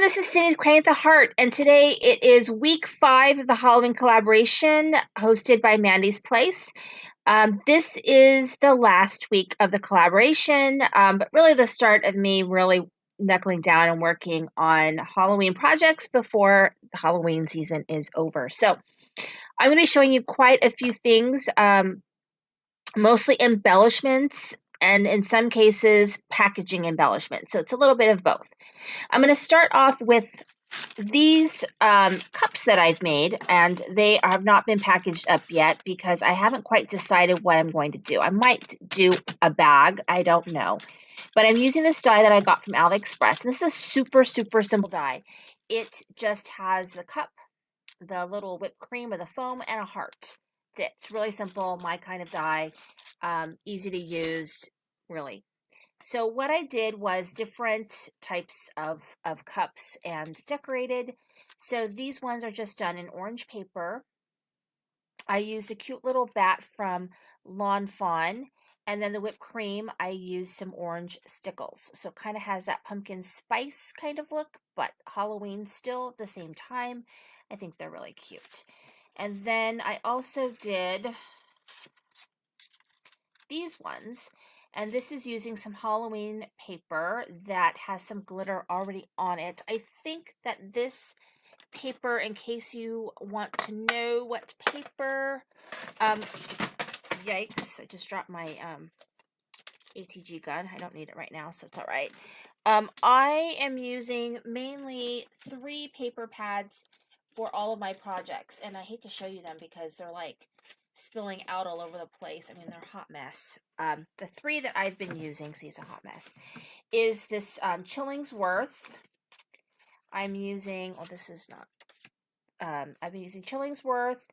this is Cindy's Crying at the Heart, and today it is week 5 of the Halloween collaboration hosted by Mandy's Place. This is the last week of the collaboration, but really the start of me really knuckling down and working on Halloween projects before the Halloween season is over. So I'm going to be showing you quite a few things, mostly embellishments, and in some cases, packaging embellishments. So it's a little bit of both. I'm going to start off with these cups that I've made, and they have not been packaged up yet because I haven't quite decided what I'm going to do. I might do a bag, I don't know. But I'm using this die that I got from AliExpress. And this is a super, super simple die. It just has the cup, the little whipped cream or the foam, and a heart. That's it. It's really simple, my kind of die. Easy to use, really. So what I did was different types of cups and decorated. So these ones are just done in orange paper. I used a cute little bat from Lawn Fawn. And then the whipped cream, I used some orange stickles. So it kind of has that pumpkin spice kind of look, but Halloween still at the same time. I think they're really cute. And then I also did these ones. And this is using some Halloween paper that has some glitter already on it. I think that this paper, in case you want to know what paper, yikes, I just dropped my ATG gun. I don't need it right now, so it's all right. I am using mainly 3 paper pads for all of my projects, and I hate to show you them because they're like spilling out all over the place. I mean, they're a hot mess. The 3 that I've been using, see, it's a hot mess, is this Chillingsworth. I'm using, well, this is not, I've been using Chillingsworth,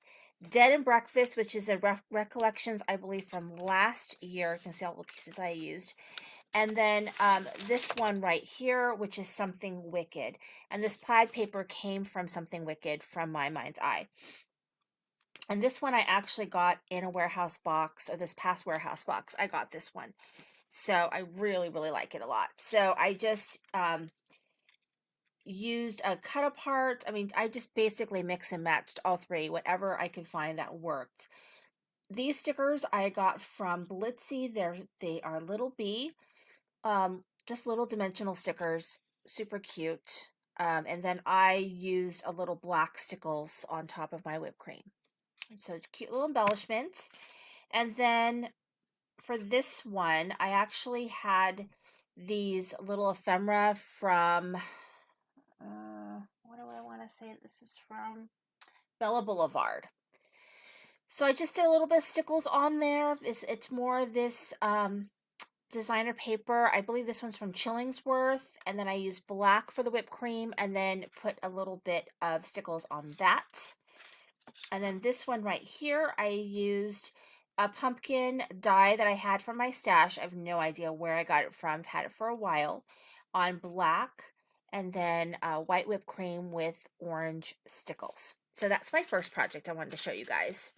Dead and Breakfast, which is a recollections, I believe, from last year. You can see all the pieces I used. And then this one right here, which is Something Wicked. And this plaid paper came from Something Wicked from My Mind's Eye. And this one I actually got in a warehouse box, or this past warehouse box. I got this one. So I really, really like it a lot. So I just used a cut apart. I mean, I just basically mix and matched all 3, whatever I could find that worked. These stickers I got from Blitzy. They are Little B. Just little dimensional stickers. Super cute. And then I used a little black stickles on top of my whipped cream. So cute little embellishment. And then for this one, I actually had these little ephemera from, what do I want to say this is from? Bella Boulevard. So I just did a little bit of stickles on there. It's more of this designer paper. I believe this one's from Chillingsworth. And then I used black for the whipped cream and then put a little bit of stickles on that. And then this one right here, I used a pumpkin die that I had from my stash. I have no idea where I got it from. I've had it for a while. On black, and then white whipped cream with orange stickles. So that's my first project I wanted to show you guys.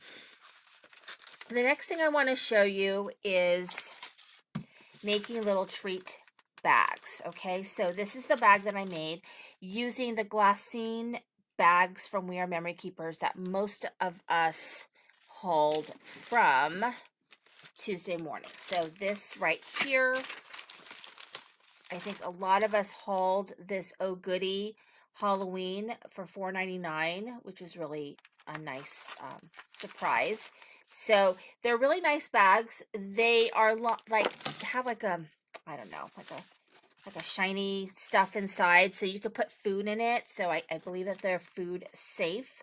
The next thing I want to show you is making little treat bags. Okay, so this is the bag that I made using the glassine bags from We Are Memory Keepers that most of us hauled from Tuesday morning. So this right here, I think a lot of us hauled this Oh Goody Halloween for $4.99, which was really a nice surprise. So they're really nice bags. They are like, have like a, I don't know, like a shiny stuff inside, so you could put food in it. So I believe that they're food safe.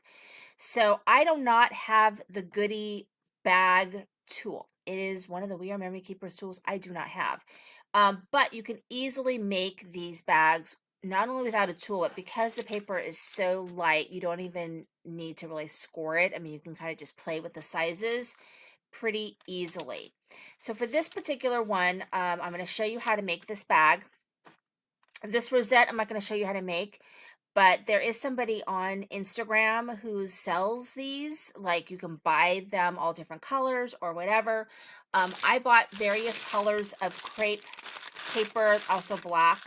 So I do not have the Goody bag tool. It is one of the We Are Memory Keepers tools I do not have. But you can easily make these bags not only without a tool, but because the paper is so light, you don't even need to really score it. I mean, you can kind of just play with the sizes pretty easily. So for this particular one, I'm going to show you how to make this bag. This rosette, I'm not going to show you how to make, but there is somebody on Instagram who sells these. Like, you can buy them all different colors or whatever. I bought various colors of crepe paper, also black.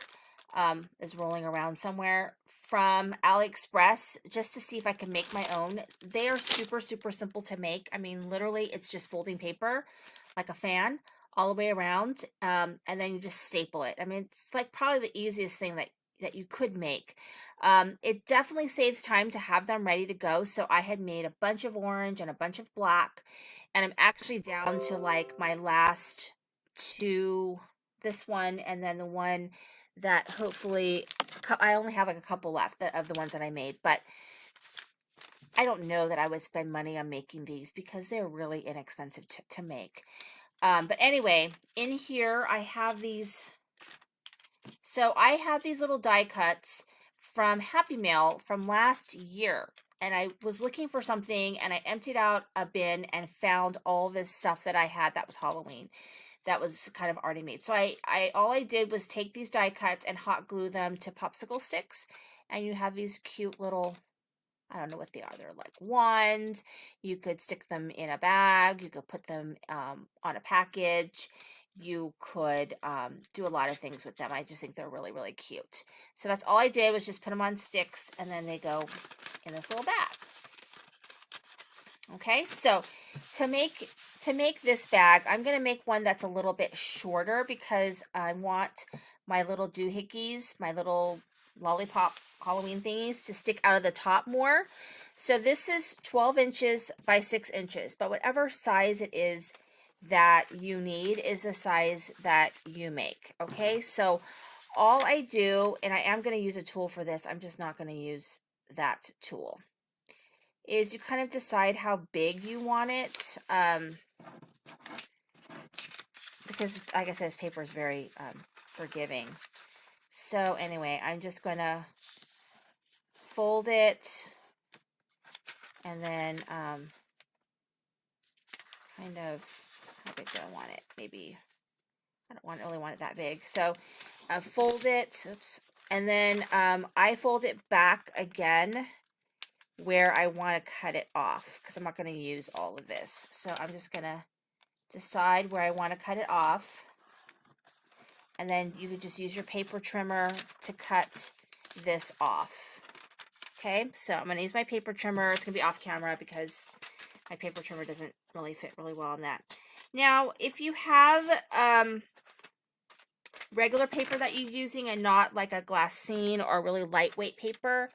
is rolling around somewhere, from AliExpress, just to see if I can make my own. They are super, super simple to make. I mean, literally, it's just folding paper like a fan all the way around, and then you just staple it. I mean, it's like probably the easiest thing that you could make. It definitely saves time to have them ready to go. So I had made a bunch of orange and a bunch of black, and I'm actually down to like my last two, this one and then the one that hopefully, I only have like a couple left of the ones that I made, but I don't know that I would spend money on making these because they're really inexpensive to make. But anyway, in here I have these. So I have these little die cuts from Happy Mail from last year. And I was looking for something, and I emptied out a bin and found all this stuff that I had that was Halloween, that was kind of already made. So all I did was take these die cuts and hot glue them to popsicle sticks. And you have these cute little, I don't know what they are. They're like wands. You could stick them in a bag. You could put them on a package. You could do a lot of things with them. I just think they're really, really cute. So that's all I did, was just put them on sticks, and then they go in this little bag. Okay, so to make this bag, I'm going to make one that's a little bit shorter because I want my little doohickeys, my little lollipop Halloween thingies, to stick out of the top more. So this is 12 inches by 6 inches, but whatever size it is that you need is the size that you make. Okay, so all I do, and I am going to use a tool for this, I'm just not going to use that tool, is you kind of decide how big you want it, because like I said, this paper is very forgiving. So anyway, I'm just going to fold it, and then kind of, how big do I want it? Maybe, I don't really want it that big. So fold it, oops, and then I fold it back again where I want to cut it off, because I'm not going to use all of this. So I'm just going to decide where I want to cut it off, and then you could just use your paper trimmer to cut this off. Okay, so I'm going to use my paper trimmer. It's going to be off camera because my paper trimmer doesn't really fit really well on that. Now, if you have regular paper that you're using and not like a glassine or really lightweight paper,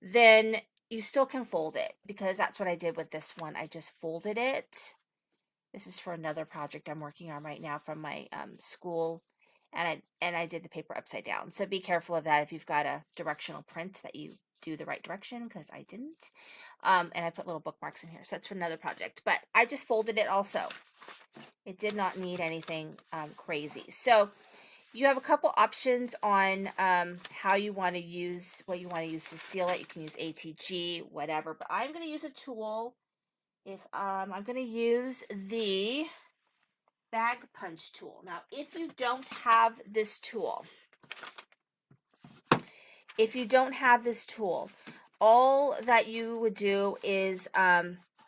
then you still can fold it, because that's what I did with this one. I just folded it. This is for another project I'm working on right now from my school, and I did the paper upside down. So be careful of that if you've got a directional print, that you do the right direction, because I didn't. And I put little bookmarks in here, so that's for another project. But I just folded it also. It did not need anything crazy. So you have a couple options on how you want to use, what you want to use to seal it. You can use ATG, whatever. But I'm going to use a tool. I'm going to use the bag punch tool. Now, if you don't have this tool, all that you would do is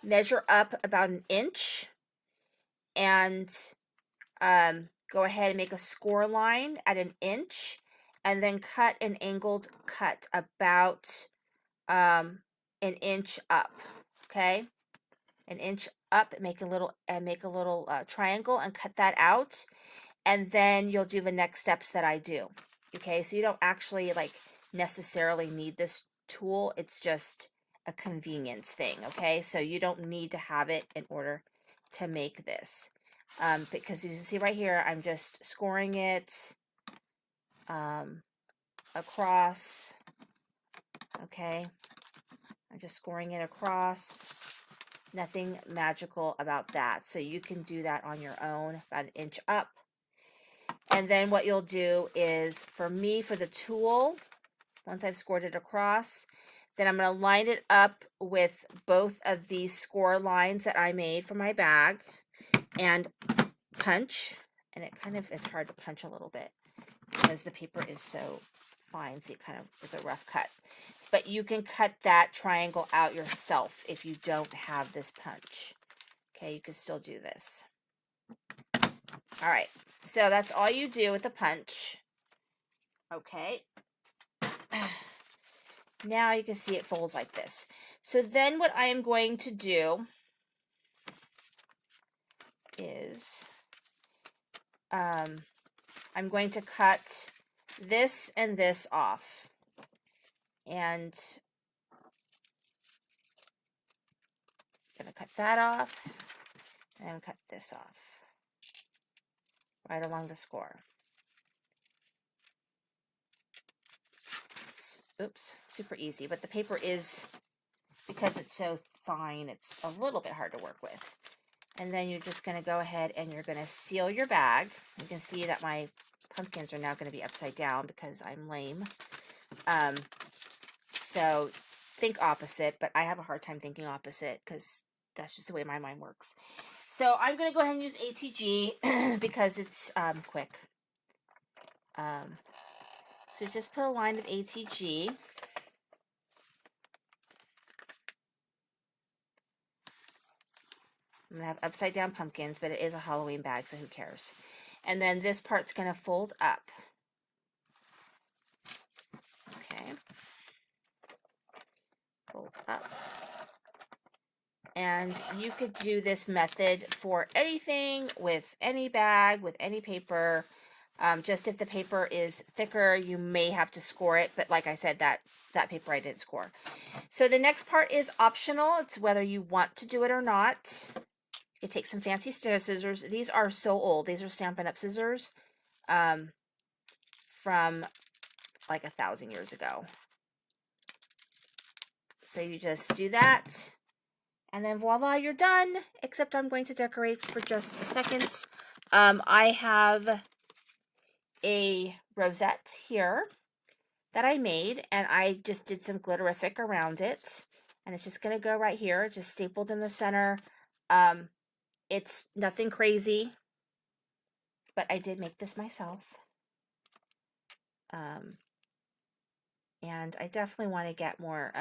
measure up about an inch, and go ahead and make a score line at an inch, and then cut an angled cut about an inch up. Okay, an inch up, make a little triangle and cut that out, and then you'll do the next steps that I do. Okay, so you don't actually like necessarily need this tool. It's just a convenience thing. Okay, so you don't need to have it in order to make this, because you can see right here, I'm just scoring it across. Okay, I'm just scoring it across. Nothing magical about that. So you can do that on your own, about an inch up. And then what you'll do is, for me, for the tool, once I've scored it across, then I'm going to line it up with both of these score lines that I made for my bag and punch. And it kind of is hard to punch a little bit because the paper is so fine, so it kind of is a rough cut. But you can cut that triangle out yourself if you don't have this punch. Okay, you can still do this. All right, so that's all you do with the punch. Okay. Now you can see it folds like this. So then what I am going to do is I'm going to cut this and this off. And I'm going to cut that off and cut this off right along the score. Oops, super easy, but the paper is, because it's so fine, it's a little bit hard to work with. And then you're just going to go ahead and you're going to seal your bag. You can see that my pumpkins are now going to be upside down because I'm lame. So think opposite, but I have a hard time thinking opposite because that's just the way my mind works. So I'm going to go ahead and use ATG because it's quick. So just put a line of ATG. I'm going to have upside down pumpkins, but it is a Halloween bag, so who cares? And then this part's going to fold up. Okay. Fold up. And you could do this method for anything, with any bag, with any paper. Just if the paper is thicker, you may have to score it. But like I said, that paper I didn't score. So the next part is optional. It's whether you want to do it or not. It takes some fancy scissors. These are so old. These are Stampin' Up! Scissors from like 1,000 years ago. So you just do that. And then voila, you're done. Except I'm going to decorate for just a second. I have a rosette here that I made, and I just did some glitterific around it. And it's just going to go right here, just stapled in the center. It's nothing crazy, but I did make this myself. And I definitely want to get more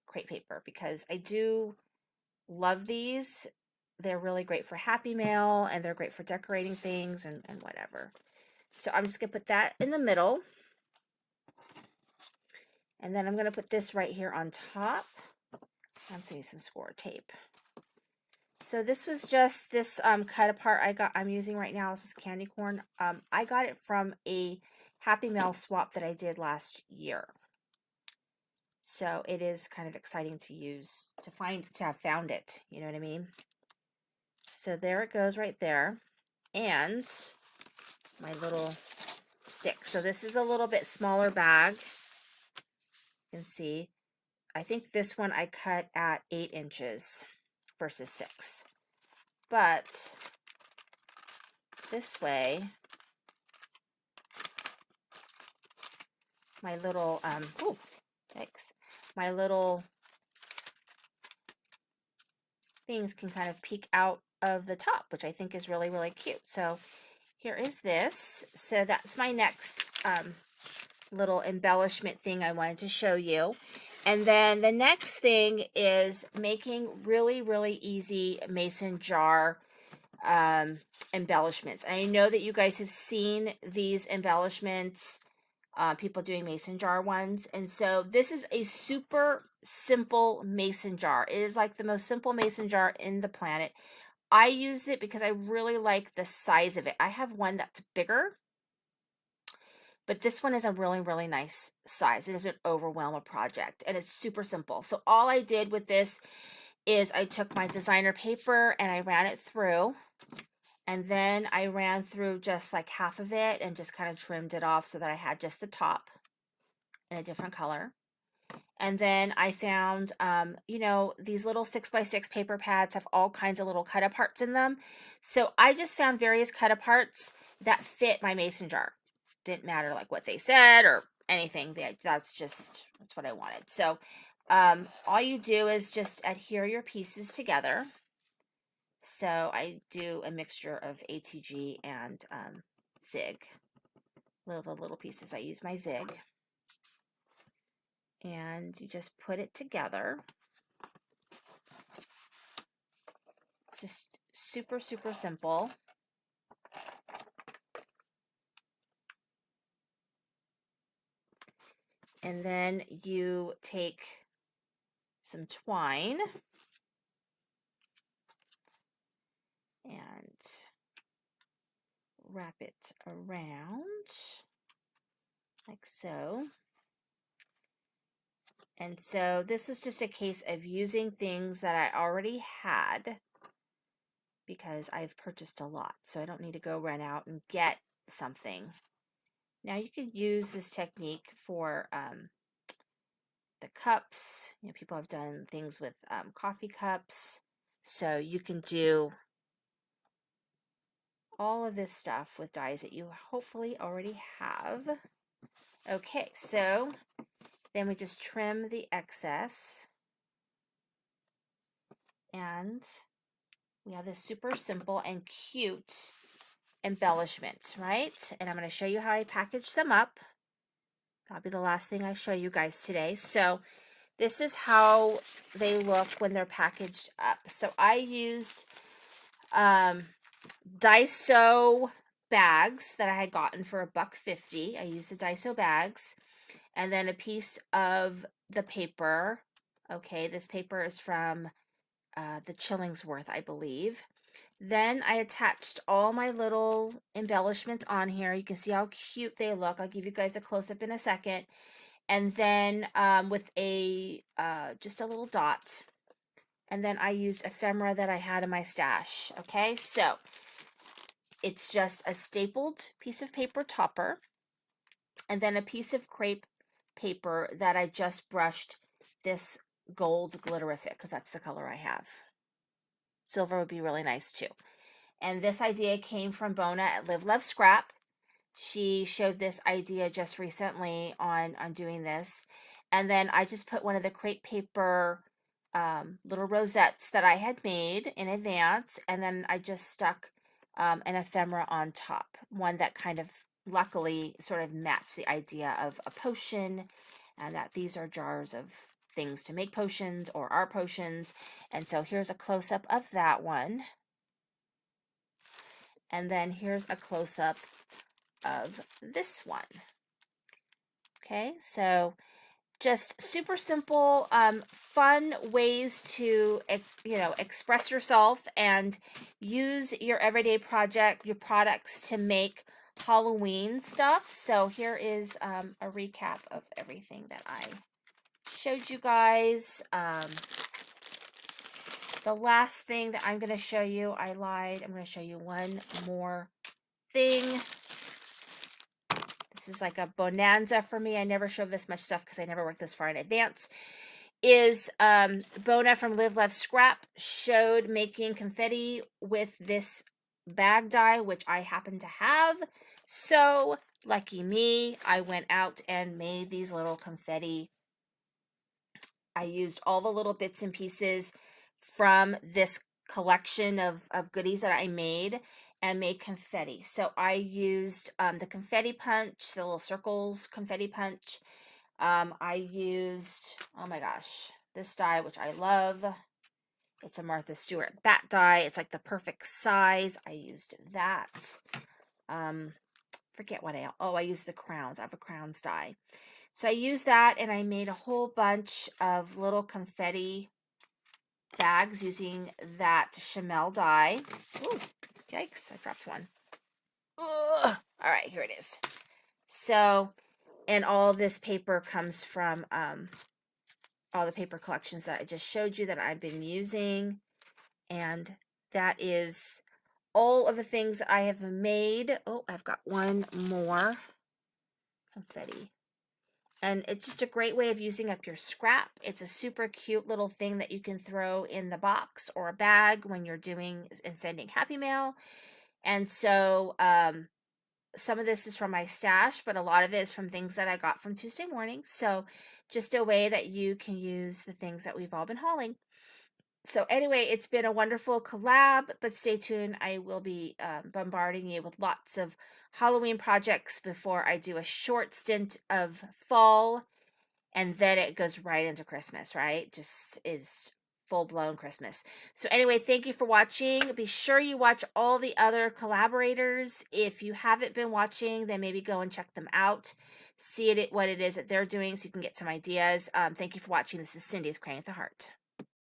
crepe paper because I do love these. They're really great for Happy Mail, and they're great for decorating things and whatever. So I'm just going to put that in the middle. And then I'm going to put this right here on top. I'm seeing some score tape. So this was just this cut apart I'm using right now. This is candy corn. I got it from a Happy Mail swap that I did last year. So it is kind of exciting to use, to have found it. You know what I mean? So there it goes right there. And my little stick. So this is a little bit smaller bag. You can see. I think this one I cut at 8 inches versus 6. But this way, my little, my little things can kind of peek out of the top, which I think is really, really cute. So here is this. So that's my next little embellishment thing I wanted to show you. And then the next thing is making really, really easy mason jar embellishments. And I know that you guys have seen these embellishments, people doing mason jar ones. And so this is a super simple mason jar. It is like the most simple mason jar in the planet. I use it because I really like the size of it. I have one that's bigger, but this one is a really, really nice size. It doesn't overwhelm a project, and it's super simple. So all I did with this is I took my designer paper and I ran it through, and then I ran through just like half of it and just kind of trimmed it off so that I had just the top in a different color. And then I found, you know, these little 6x6 paper pads have all kinds of little cut aparts in them. So I just found various cut aparts that fit my mason jar. Didn't matter like what they said or anything. That's what I wanted. So all you do is just adhere your pieces together. So I do a mixture of ATG and zig. The little pieces, I use my zig. And you just put it together. It's just super, super simple. And then you take some twine and wrap it around like so. And so this was just a case of using things that I already had because I've purchased a lot, so I don't need to go run out and get something. Now you could use this technique for the cups. You know, people have done things with coffee cups, so you can do all of this stuff with dies that you hopefully already have. Okay, so then we just trim the excess, and we have this super simple and cute embellishment, right? And I'm going to show you how I package them up. That'll be the last thing I show you guys today. So this is how they look when they're packaged up. So I used Daiso bags that I had gotten for $1.50. I used the Daiso bags, and then a piece of the paper. Okay, this paper is from the Chillingsworth, I believe. Then I attached all my little embellishments on here. You can see how cute they look. I'll give you guys a close-up in a second. And then with a just a little dot. And then I used ephemera that I had in my stash. Okay, so it's just a stapled piece of paper topper, and then a piece of crepe paper that I just brushed this gold glitterific, because that's the color I have. Silver would be really nice too. And this idea came from Bona at Live Love Scrap. She showed this idea just recently on doing this. And then I just put one of the crepe paper little rosettes that I had made in advance, and then I just stuck an ephemera on top, one that kind of luckily sort of matched the idea of a potion, and that these are jars of things to make potions or are potions. And so here's a close-up of that one, and then here's a close-up of this one. Okay, so just super simple, fun ways to, express yourself and use your everyday your products to make Halloween stuff. So here is a recap of everything that I showed you guys. The last thing that I'm going to show you, I lied. I'm going to show you one more thing. This is like a bonanza for me. I never show this much stuff because I never work this far in advance. Is Bona from Live Love Scrap showed making confetti with this bag die, which I happen to have. So lucky me, I went out and made these little confetti. I used all the little bits and pieces from this collection of goodies that I made and made confetti. So I used the confetti punch, the little circles confetti punch. I used, oh my gosh, this die, which I love. It's a Martha Stewart bat die. It's like the perfect size. I used that. Forget what I used the crowns. I have a crowns die. So I used that, and I made a whole bunch of little confetti bags using that Chamel die. Ooh, yikes, I dropped one. Ugh. All right, here it is. So, and all this paper comes from all the paper collections that I just showed you that I've been using. And that is all of the things I have made. Oh, I've got one more confetti. And it's just a great way of using up your scrap. It's a super cute little thing that you can throw in the box or a bag when you're doing and sending Happy Mail. And so some of this is from my stash, but a lot of it is from things that I got from Tuesday morning. So just a way that you can use the things that we've all been hauling. So anyway, it's been a wonderful collab, but stay tuned. I will be bombarding you with lots of Halloween projects before I do a short stint of fall, and then it goes right into Christmas, right? Just is full-blown Christmas. So anyway, thank you for watching. Be sure you watch all the other collaborators. If you haven't been watching, then maybe go and check them out. see what it is that they're doing so you can get some ideas. Thank you for watching. This is Cindy with Crying at the Heart.